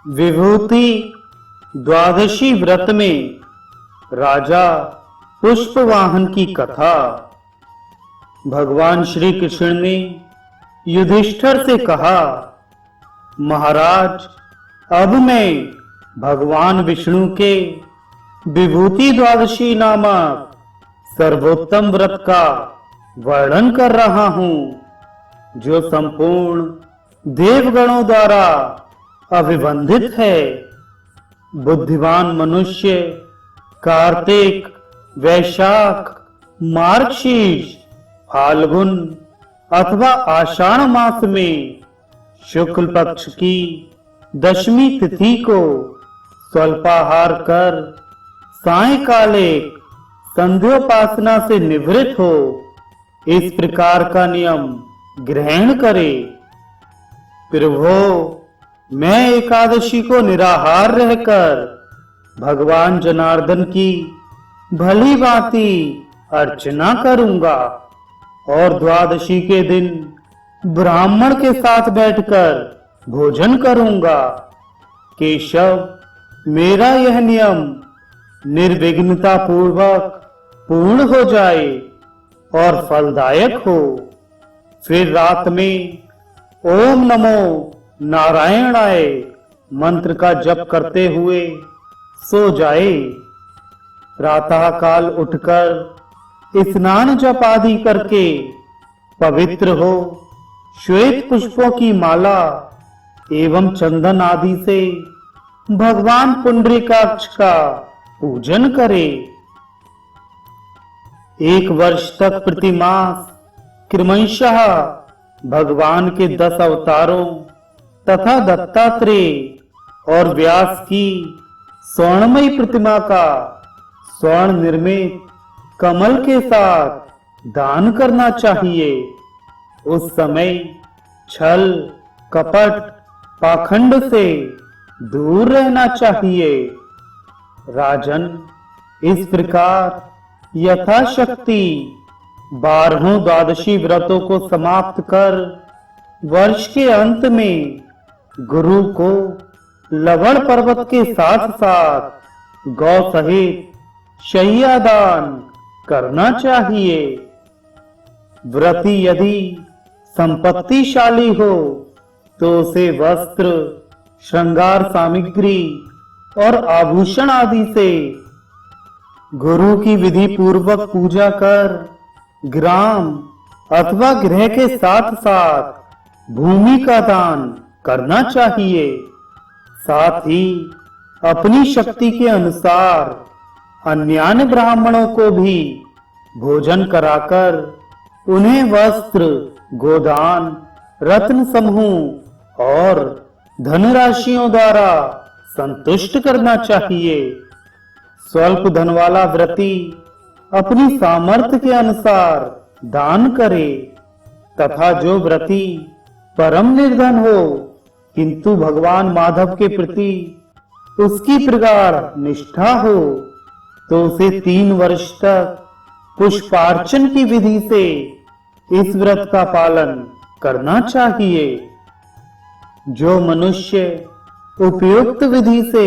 विभूति द्वादशी व्रत में राजा पुष्पवाहन की कथा। भगवान श्री कृष्ण ने युधिष्ठिर से कहा, महाराज, अब मैं भगवान विष्णु के विभूति द्वादशी नामक सर्वोत्तम व्रत का वर्णन कर रहा हूं, जो संपूर्ण देवगणों द्वारा अभिवंदित है। बुद्धिमान मनुष्य कार्तिक, वैशाख, मार्गशीर्ष, फाल्गुन अथवा आषाढ़ मास में शुक्ल पक्ष की दशमी तिथि को स्वल्पाहार कर सायंकालिक संध्योपासना से निवृत्त हो, इस प्रकार का नियम ग्रहण करे। प्रभो, मैं एकादशी को निराहार रहकर भगवान जनार्दन की भली भांति अर्चना करूंगा और द्वादशी के दिन ब्राह्मण के साथ बैठकर भोजन करूंगा। केशव, मेरा यह नियम निर्विघ्नता पूर्वक पूर्ण हो जाए और फलदायक हो। फिर रात में ओम नमो नारायणाय मंत्र का जप करते हुए सो जाए। प्रातः काल उठकर स्नान जप आदि करके पवित्र हो, श्वेत पुष्पों की माला एवं चंदन आदि से भगवान पुंडरीकाक्ष का पूजन करे। एक वर्ष तक प्रतिमास क्रमशः भगवान के 10 अवतारों तथा दत्तात्रेय और व्यास की स्वर्णमयी प्रतिमा का स्वर्ण निर्मित कमल के साथ दान करना चाहिए। उस समय छल, कपट, पाखंड से दूर रहना चाहिए। राजन, इस प्रकार यथाशक्ति 12 द्वादशी व्रतों को समाप्त कर वर्ष के अंत में गुरु को लवण पर्वत के साथ साथ गौ सहित शय्यादान करना चाहिए। व्रती यदि संपत्तिशाली हो तो उसे वस्त्र, श्रृंगार सामग्री और आभूषण आदि से गुरु की विधि पूर्वक पूजा कर ग्राम अथवा गृह के साथ साथ भूमि का दान करना चाहिए। साथ ही अपनी शक्ति के अनुसार अन्य ब्राह्मणों को भी भोजन कराकर उन्हें वस्त्र, गोदान, रत्न समूह और धनराशियों द्वारा संतुष्ट करना चाहिए। स्वल्प धन वाला व्रती अपनी सामर्थ्य के अनुसार दान करे तथा जो व्रती परम निर्धन हो किंतु भगवान माधव के प्रति उसकी प्रगाढ़ निष्ठा हो तो उसे 3 वर्ष तक पुष्पार्चन की विधि से इस व्रत का पालन करना चाहिए। जो मनुष्य उपयुक्त विधि से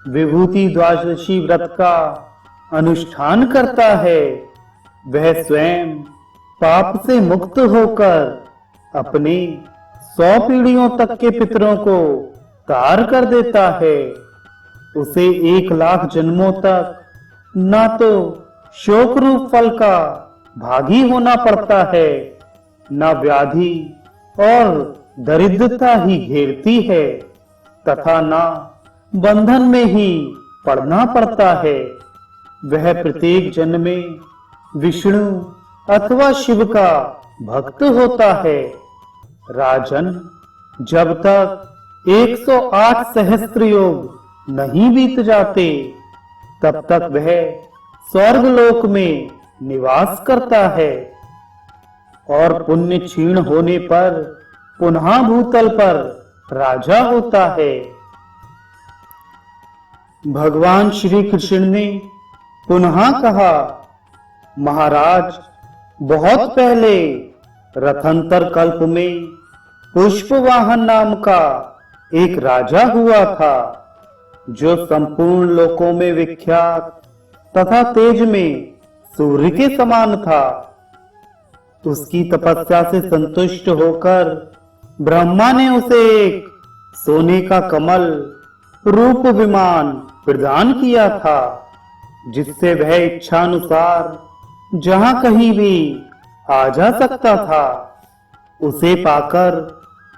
विभूति द्वादशी व्रत का अनुष्ठान करता है, वह स्वयं पाप से मुक्त होकर अपने 100 पीढ़ियों तक के पितरों को तार कर देता है। उसे 1 लाख जन्मों तक न तो शोक रूप फल का भागी होना पड़ता है, न व्याधि और दरिद्रता ही घेरती है तथा न बंधन में ही पड़ना पड़ता है। वह प्रत्येक जन्म में विष्णु अथवा शिव का भक्त होता है। राजन, जब तक 108 सहस्त्र योग नहीं बीत जाते तब तक वह स्वर्गलोक में निवास करता है और पुण्य क्षीण होने पर पुनः भूतल पर राजा होता है। भगवान श्री कृष्ण ने पुनः कहा, महाराज, बहुत पहले रथंतर कल्प में पुष्पवाहन नाम का एक राजा हुआ था जो संपूर्ण लोकों में विख्यात तथा तेज में सूर्य के समान था। उसकी तपस्या से संतुष्ट होकर ब्रह्मा ने उसे एक सोने का कमल रूप विमान प्रदान किया था, जिससे वह इच्छानुसार जहां कहीं भी आ जा सकता था। उसे पाकर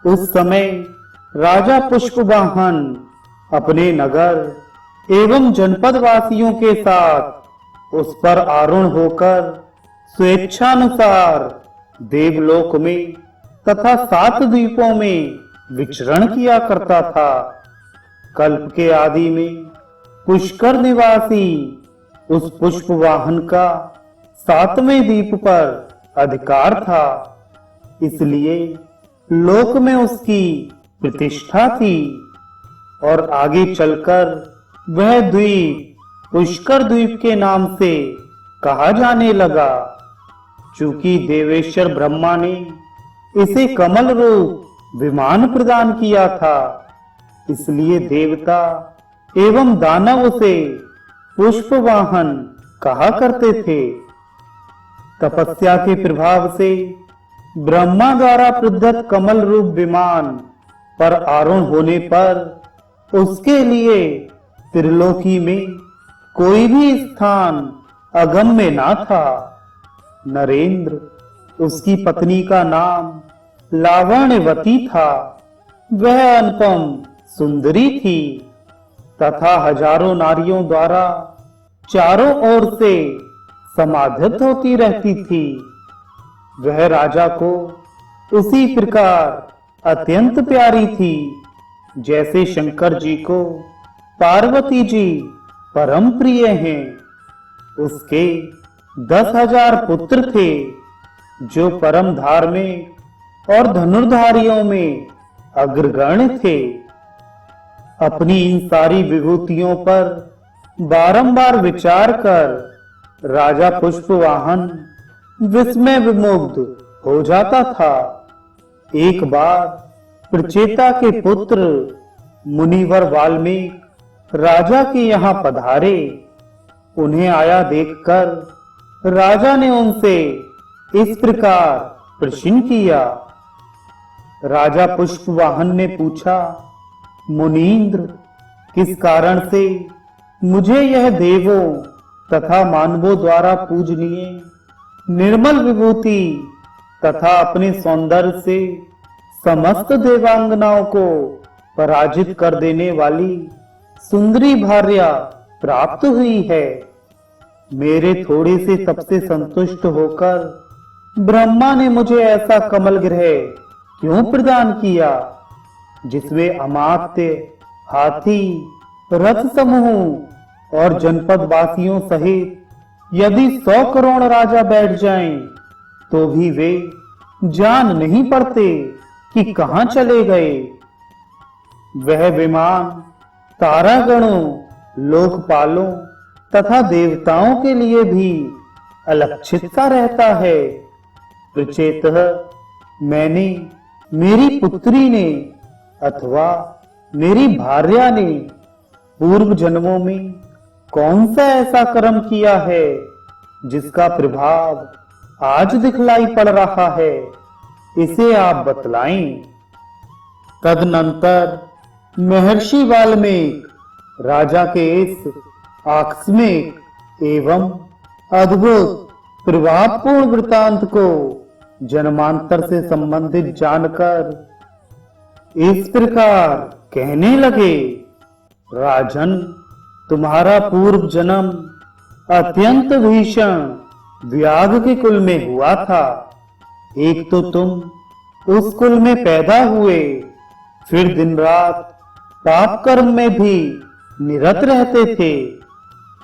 उस समय राजा पुष्पवाहन अपने नगर एवं जनपद वासियों के साथ उस पर आरूढ़ होकर स्वेच्छानुसार देवलोक में तथा 7 द्वीपों में विचरण किया करता था। कल्प के आदि में पुष्कर निवासी उस पुष्पवाहन का 7वें द्वीप पर अधिकार था, इसलिए लोक में उसकी प्रतिष्ठा थी और आगे चलकर वह द्वीप पुष्कर द्वीप के नाम से कहा जाने लगा। चूंकि देवेश्वर ब्रह्मा ने इसे कमल रूप विमान प्रदान किया था, इसलिए देवता एवं दानव उसे पुष्पवाहन कहा करते थे। तपस्या के प्रभाव से ब्रह्मा द्वारा प्रदत्त कमल रूप विमान पर आरूढ़ होने पर उसके लिए त्रिलोकी में कोई भी स्थान अगम्य ना था। नरेंद्र, उसकी पत्नी का नाम लावण्यवती था। वह अनुपम सुंदरी थी तथा हजारों नारियों द्वारा चारों ओर से समाधित होती रहती थी। वह राजा को उसी प्रकार अत्यंत प्यारी थी जैसे शंकर जी को पार्वती जी परम प्रिय हैं। उसके 10,000 पुत्र थे जो परम धार्मिक और धनुर्धारियों में अग्रगण्य थे। अपनी इन सारी विभूतियों पर बारंबार विचार कर राजा पुष्पवाहन विस्मय विमुग्ध हो जाता था। एक बार प्रचेता के पुत्र मुनिवर वाल्मीकि राजा के यहाँ पधारे। उन्हें आया देखकर राजा ने उनसे इस प्रकार प्रश्न किया। राजा पुष्पवाहन ने पूछा, मुनीन्द्र, किस कारण से मुझे यह देवों तथा मानवों द्वारा पूजनीय निर्मल विभूति तथा अपने सौंदर्य से समस्त देवांगनाओं को पराजित कर देने वाली सुंदरी भार्या प्राप्त हुई है? मेरे थोड़े से तप से संतुष्ट होकर ब्रह्मा ने मुझे ऐसा कमल ग्रह क्यों प्रदान किया, जिसमें अमात्य, हाथी, रथ समूह और जनपद वासियों सहित यदि 100 करोड़ राजा बैठ जाएं, तो भी वे जान नहीं पड़ते कि कहां चले गए। वह विमान तारागणों, लोकपालों तथा देवताओं के लिए भी अलक्षित सा रहता है। प्रचेतः मैंने, मेरी पुत्री ने अथवा मेरी भार्या ने पूर्व जन्मों में कौन सा ऐसा कर्म किया है जिसका प्रभाव आज दिखलाई पड़ रहा है, इसे आप बतलाएं। तदनंतर महर्षि वाल्मीकि राजा के इस आकस्मिक एवं अद्भुत प्रभावपूर्ण वृतांत को जन्मांतर से संबंधित जानकर इस प्रकार कहने लगे, राजन, तुम्हारा पूर्व जन्म अत्यंत भीषण व्याघ्र के कुल में हुआ था। एक तो तुम उस कुल में पैदा हुए, फिर दिन रात पाप कर्म में भी निरत रहते थे।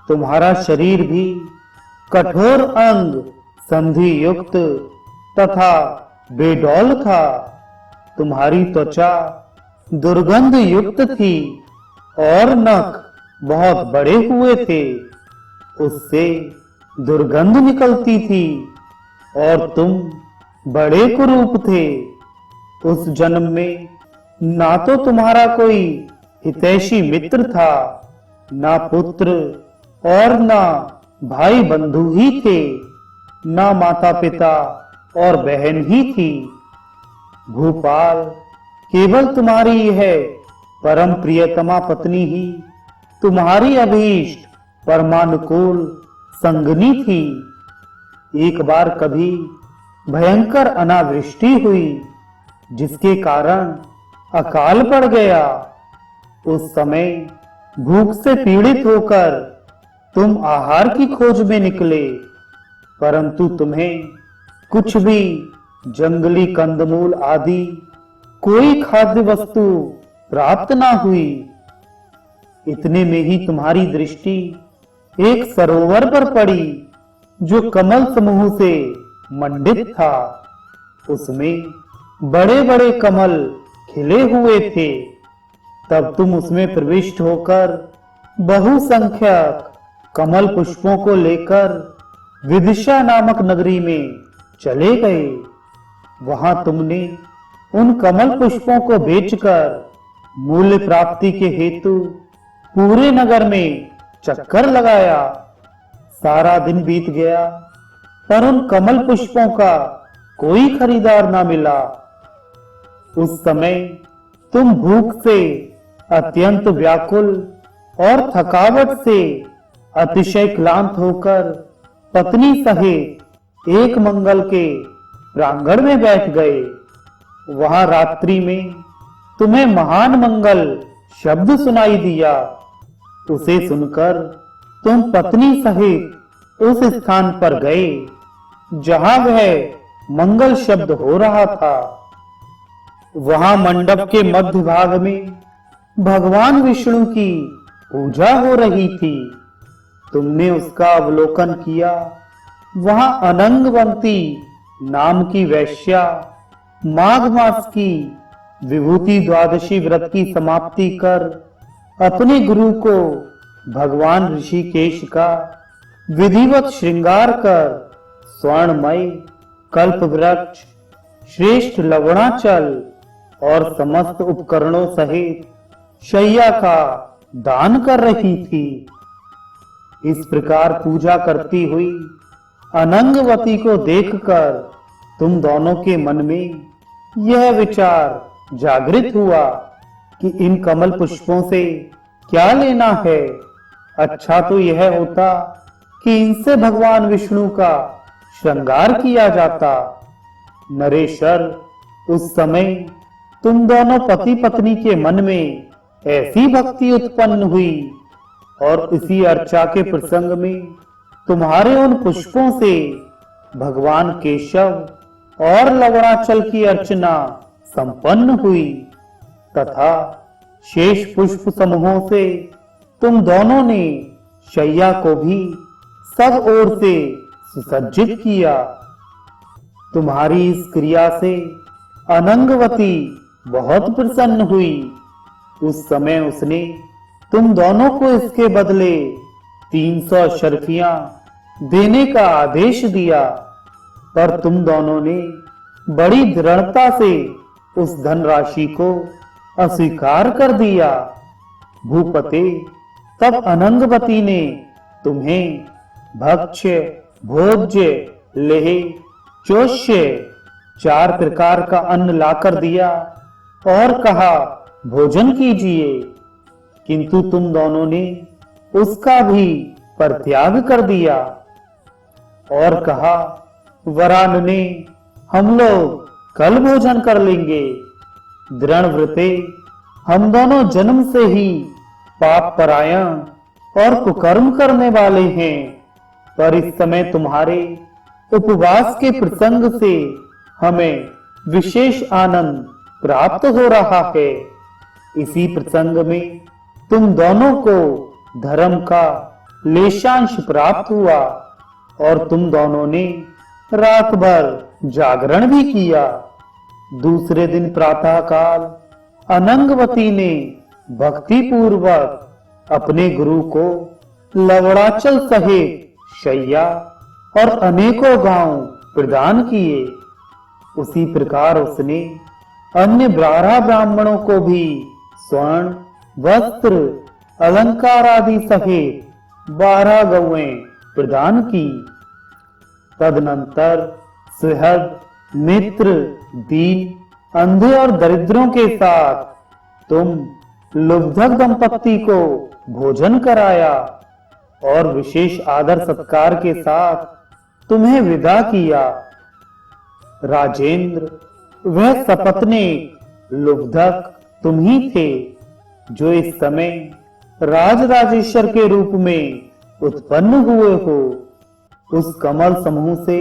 तुम्हारा शरीर भी कठोर अंग संधि युक्त तथा बेडौल था। तुम्हारी त्वचा दुर्गंध युक्त थी और नख बहुत बड़े हुए थे, उससे दुर्गंध निकलती थी और तुम बड़े कुरूप थे। उस जन्म में ना तो तुम्हारा कोई हितैषी मित्र था, ना पुत्र और ना भाई बंधु ही थे, ना माता पिता और बहन ही थी। भूपाल, केवल तुम्हारी यह परम प्रियतमा पत्नी ही तुम्हारी अभीष्ट परमानुकूल संगनी थी। एक बार कभी भयंकर अनावृष्टि हुई, जिसके कारण अकाल पड़ गया। उस समय भूख से पीड़ित होकर तुम आहार की खोज में निकले, परंतु तुम्हें कुछ भी जंगली कंदमूल आदि कोई खाद्य वस्तु प्राप्त ना हुई। इतने में ही तुम्हारी दृष्टि एक सरोवर पर पड़ी, जो कमल समूह से मंडित था। उसमें बड़े बड़े कमल खिले हुए थे। तब तुम उसमें प्रविष्ट होकर बहुसंख्यक कमल पुष्पों को लेकर विदिशा नामक नगरी में चले गए। वहां तुमने उन कमल पुष्पों को बेचकर मूल्य प्राप्ति के हेतु पूरे नगर में चक्कर लगाया। सारा दिन बीत गया, पर उन कमल पुष्पों का कोई खरीदार ना मिला। उस समय तुम भूख से अत्यंत व्याकुल और थकावट से अतिशय क्लांत होकर पत्नी सहित एक मंगल के प्रांगण में बैठ गए। वहां रात्रि में तुम्हें महान मंगल शब्द सुनाई दिया। उसे सुनकर तुम पत्नी सहित उस स्थान पर गए जहां वह मंगल शब्द हो रहा था। वहां मंडप के मध्य भाग में भगवान विष्णु की पूजा हो रही थी। तुमने उसका अवलोकन किया। वहां अनंगवंती नाम की वैश्या माघ मास की विभूति द्वादशी व्रत की समाप्ति कर अपने गुरु को भगवान ऋषिकेश का विधिवत श्रृंगार कर स्वर्णमय कल्प वृक्ष, श्रेष्ठ लवणाचल और समस्त उपकरणों सहित शैया का दान कर रही थी। इस प्रकार पूजा करती हुई अनंगवती को देखकर तुम दोनों के मन में यह विचार जागृत हुआ कि इन कमल पुष्पों से क्या लेना है। अच्छा तो यह होता कि इनसे भगवान विष्णु का श्रृंगार किया जाता। नरेश्वर, उस समय तुम दोनों पति पत्नी के मन में ऐसी भक्ति उत्पन्न हुई और इसी अर्चा के प्रसंग में तुम्हारे उन पुष्पों से भगवान केशव और लवणाचल की अर्चना संपन्न हुई तथा शेष पुष्प समूहों से तुम दोनों ने शैया को भी सब ओर से सुसज्जित किया। तुम्हारी इस क्रिया से अनंगवती बहुत प्रसन्न हुई। उस समय उसने तुम दोनों को इसके बदले 300 शर्फियां देने का आदेश दिया, पर तुम दोनों ने बड़ी दृढ़ता से उस धनराशि को अस्वीकार कर दिया। भूपते, तब अनंगवती ने तुम्हें भक्ष्य, भोज्य, लेह, चोष्य 4 प्रकार का अन्न लाकर दिया और कहा भोजन कीजिए, किंतु तुम दोनों ने उसका भी परित्याग कर दिया और कहा वरानने, हम लोग कल भोजन कर लेंगे। दृढ़ व्रते, हम दोनों जन्म से ही पाप परायण और कुकर्म करने वाले हैं, पर इस समय तुम्हारे उपवास के प्रसंग से हमें विशेष आनंद प्राप्त हो रहा है। इसी प्रसंग में तुम दोनों को धर्म का लेशांश प्राप्त हुआ और तुम दोनों ने रात भर जागरण भी किया। दूसरे दिन प्रातः काल अनंगवती ने भक्ति पूर्वक अपने गुरु को लवणाचल सहित शैया और अनेकों गांव प्रदान किए। उसी प्रकार उसने अन्य 12 ब्राह्मणों को भी स्वर्ण, वस्त्र, अलंकार आदि सहित 12 गौएं प्रदान की। तदनंतर सुहृद, मित्र, दीन, अंधे और दरिद्रों के साथ तुम लुब्धक दंपत्ति को भोजन कराया और विशेष आदर सत्कार के साथ तुम्हें विदा किया। राजेंद्र, वह सपत्नीक लुब्धक तुम ही थे जो इस समय राजराजेश्वर के रूप में उत्पन्न हुए हो। उस कमल समूह से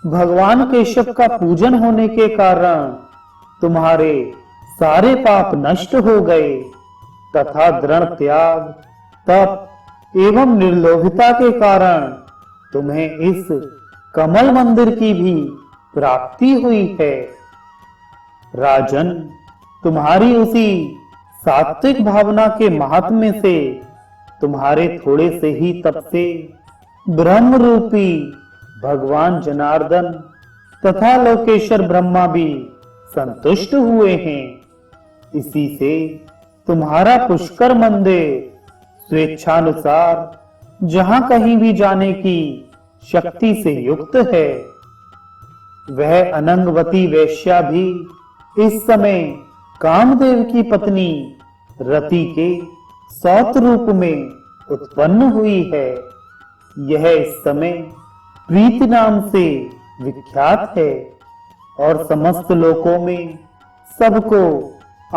भगवान केशव का पूजन होने के कारण तुम्हारे सारे पाप नष्ट हो गए तथा दृढ़ त्याग, तप एवं निर्लोभता के कारण तुम्हें इस कमल मंदिर की भी प्राप्ति हुई है। राजन, तुम्हारी उसी सात्विक भावना के महात्म्य से तुम्हारे थोड़े से ही तप से ब्रह्म रूपी भगवान जनार्दन तथा लोकेश्वर ब्रह्मा भी संतुष्ट हुए हैं। इसी से तुम्हारा पुष्कर मंदिर स्वेच्छानुसार जहां कहीं भी जाने की शक्ति से युक्त है। वह अनंगवती वेश्या भी इस समय कामदेव की पत्नी रति के सौत रूप में उत्पन्न हुई है। यह इस समय प्रीति नाम से विख्यात है और समस्त लोकों में सबको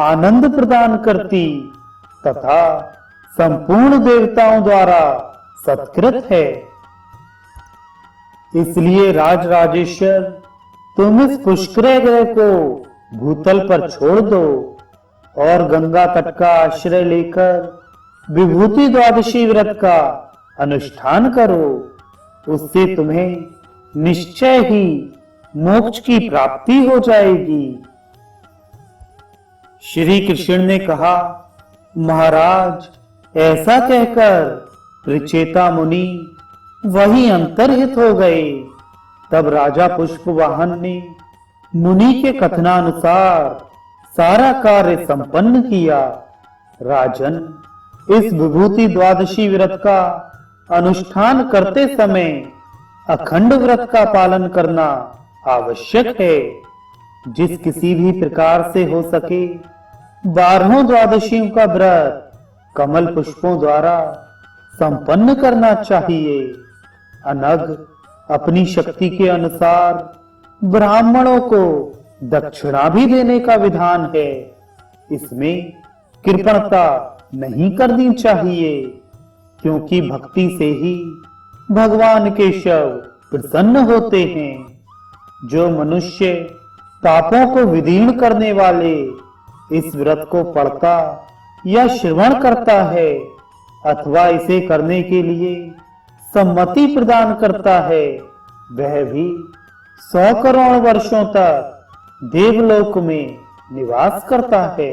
आनंद प्रदान करती तथा संपूर्ण देवताओं द्वारा सत्कृत है। इसलिए राजराजेश्वर, तुम इस पुष्कर को भूतल पर छोड़ दो और गंगा तट का आश्रय लेकर विभूति द्वादशी व्रत का अनुष्ठान करो। उससे तुम्हें निश्चय ही मोक्ष की प्राप्ति हो जाएगी। श्री कृष्ण ने कहा, महाराज, ऐसा कहकर त्रिचेता मुनि वही अंतर्हित हो गए। तब राजा पुष्पवाहन ने मुनि के कथनानुसार सारा कार्य संपन्न किया। राजन, इस विभूति द्वादशी व्रत का अनुष्ठान करते समय अखंड व्रत का पालन करना आवश्यक है। जिस किसी भी प्रकार से हो सके 12 द्वादशियों का व्रत कमल पुष्पों द्वारा संपन्न करना चाहिए। अनग अपनी शक्ति के अनुसार ब्राह्मणों को दक्षिणा भी देने का विधान है। इसमें कृपणता नहीं करनी चाहिए, क्योंकि भक्ति से ही भगवान केशव प्रसन्न होते हैं। जो मनुष्य पापों को विदीर्ण करने वाले इस व्रत को पढ़ता या श्रवण करता है अथवा इसे करने के लिए सम्मति प्रदान करता है, वह भी 100 करोड़ वर्षों तक देवलोक में निवास करता है।